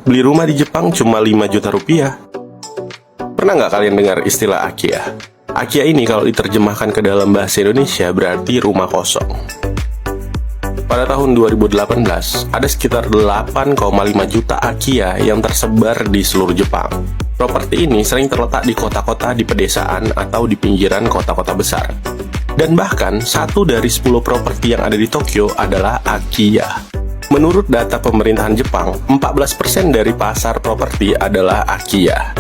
Beli rumah di Jepang cuma 5 juta rupiah. Pernah nggak kalian dengar istilah Akiya? Akiya ini kalau diterjemahkan ke dalam bahasa Indonesia berarti rumah kosong. Pada tahun 2018, ada sekitar 8,5 juta Akiya yang tersebar di seluruh Jepang. Properti ini sering terletak di kota-kota di pedesaan atau di pinggiran kota-kota besar. Dan bahkan, 1 dari 10 properti yang ada di Tokyo adalah Akiya. Menurut data pemerintahan Jepang, 14% dari pasar properti adalah Akiya.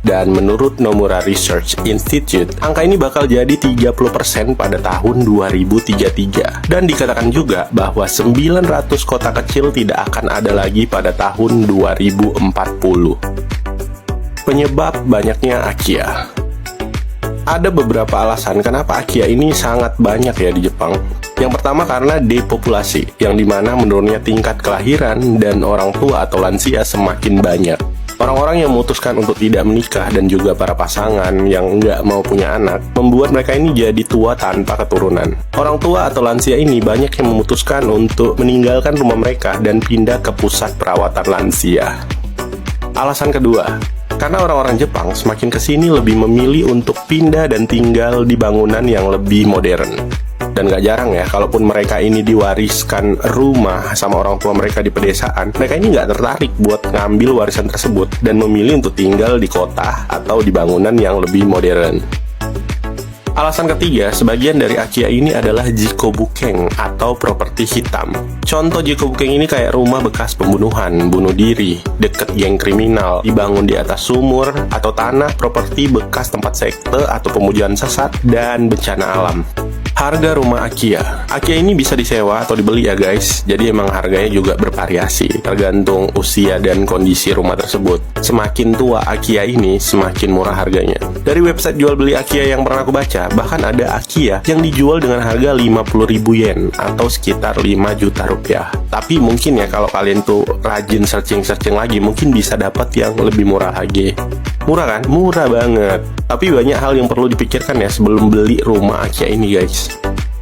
Dan menurut Nomura Research Institute, angka ini bakal jadi 30% pada tahun 2033. Dan dikatakan juga bahwa 900 kota kecil tidak akan ada lagi pada tahun 2040. Penyebab banyaknya Akiya. Ada beberapa alasan kenapa Akiya ini sangat banyak ya di Jepang. Yang pertama karena depopulasi, yang dimana menurunnya tingkat kelahiran dan orang tua atau lansia semakin banyak. Orang-orang yang memutuskan untuk tidak menikah dan juga para pasangan yang nggak mau punya anak, membuat mereka ini jadi tua tanpa keturunan. Orang tua atau lansia ini banyak yang memutuskan untuk meninggalkan rumah mereka dan pindah ke pusat perawatan lansia. Alasan kedua, karena orang-orang Jepang semakin kesini lebih memilih untuk pindah dan tinggal di bangunan yang lebih modern. Dan gak jarang ya, kalaupun mereka ini diwariskan rumah sama orang tua mereka di pedesaan, mereka ini gak tertarik buat ngambil warisan tersebut dan memilih untuk tinggal di kota atau di bangunan yang lebih modern. Alasan ketiga, sebagian dari Akiya ini adalah jikobukeng atau properti hitam. Contoh jikobukeng ini kayak rumah bekas pembunuhan, bunuh diri, deket geng kriminal, dibangun di atas sumur, atau tanah properti bekas tempat sekte atau pemujaan sesat, dan bencana alam. Harga rumah Akiya. Akiya ini bisa disewa atau dibeli ya guys. Jadi emang harganya juga bervariasi, tergantung usia dan kondisi rumah tersebut. Semakin tua Akiya ini, semakin murah harganya. Dari website jual beli Akiya yang pernah aku baca, bahkan ada Akiya yang dijual dengan harga 50.000 yen atau sekitar 5 juta rupiah. Tapi mungkin ya kalau kalian tuh rajin searching-searching lagi, mungkin bisa dapat yang lebih murah lagi. Murah kan? Murah banget. Tapi banyak hal yang perlu dipikirkan ya sebelum beli rumah Akiya ini guys.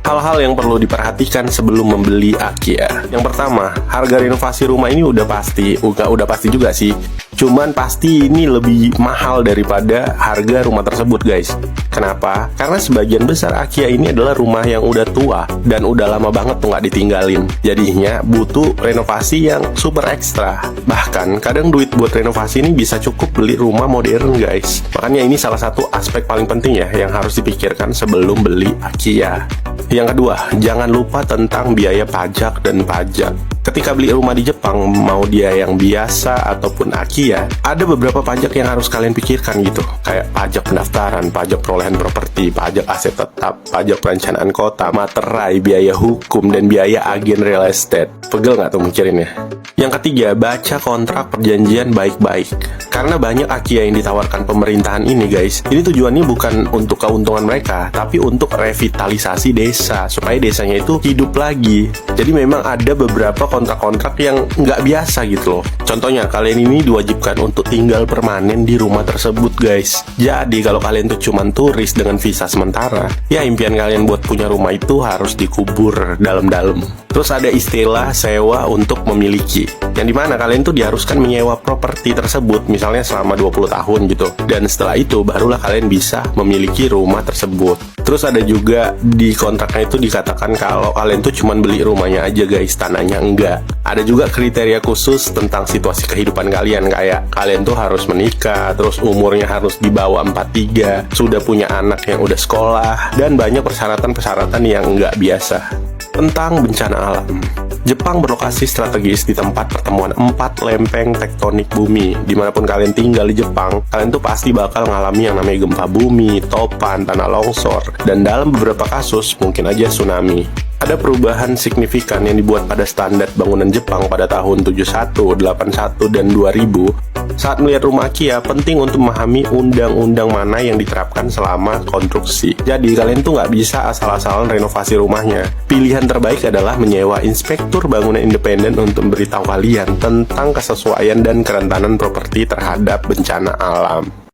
Hal-hal yang perlu diperhatikan sebelum membeli Akiya. Yang pertama, harga renovasi rumah ini udah pasti juga sih. Cuman pasti ini lebih mahal daripada harga rumah tersebut guys. Kenapa? Karena sebagian besar Akiya ini adalah rumah yang udah tua dan udah lama banget tuh nggak ditinggalin. Jadinya butuh renovasi yang super ekstra. Bahkan kadang duit buat renovasi ini bisa cukup beli rumah modern guys. Makanya ini salah satu aspek paling penting ya yang harus dipikirkan sebelum beli Akiya. Yang kedua, jangan lupa tentang biaya pajak dan pajak. Ketika beli rumah di Jepang, mau dia yang biasa ataupun Akiya, ada beberapa pajak yang harus kalian pikirkan gitu. Kayak pajak pendaftaran, pajak perolehan properti, pajak aset tetap, pajak perencanaan kota, materai, biaya hukum, dan biaya agen real estate. Pegel nggak tuh mikirinnya? Yang ketiga, baca kontrak perjanjian baik-baik. Karena banyak Akiya yang ditawarkan pemerintahan ini guys, ini tujuannya bukan untuk keuntungan mereka, tapi untuk revitalisasi desa, supaya desanya itu hidup lagi. Jadi memang ada beberapa kontrak-kontrak yang nggak biasa gitu loh. Contohnya, kalian ini diwajibkan untuk tinggal permanen di rumah tersebut guys. Jadi kalau kalian tuh cuman turis dengan visa sementara, ya impian kalian buat punya rumah itu harus dikubur dalam-dalam. Terus ada istilah sewa untuk memiliki, yang dimana kalian tuh diharuskan menyewa properti tersebut misalnya selama 20 tahun gitu. Dan setelah itu barulah kalian bisa memiliki rumah tersebut. Terus ada juga di kontraknya itu dikatakan kalau kalian tuh cuman beli rumahnya aja guys, tanahnya enggak. Ada juga kriteria khusus tentang situasi kehidupan kalian, kayak kalian tuh harus menikah, terus umurnya harus di bawah 43, sudah punya anak yang udah sekolah, dan banyak persyaratan-persyaratan yang enggak biasa. Tentang bencana alam, Jepang berlokasi strategis di tempat pertemuan 4 lempeng tektonik bumi. Dimanapun kalian tinggal di Jepang, kalian tuh pasti bakal ngalami yang namanya gempa bumi, topan, tanah longsor, dan dalam beberapa kasus mungkin aja tsunami. Ada perubahan signifikan yang dibuat pada standar bangunan Jepang pada tahun 71, 81, dan 2000. Saat melihat rumah Akiya, penting untuk memahami undang-undang mana yang diterapkan selama konstruksi. Jadi kalian tuh nggak bisa asal-asalan renovasi rumahnya. Pilihan terbaik adalah menyewa inspektur bangunan independen untuk memberitahu kalian tentang kesesuaian dan kerentanan properti terhadap bencana alam.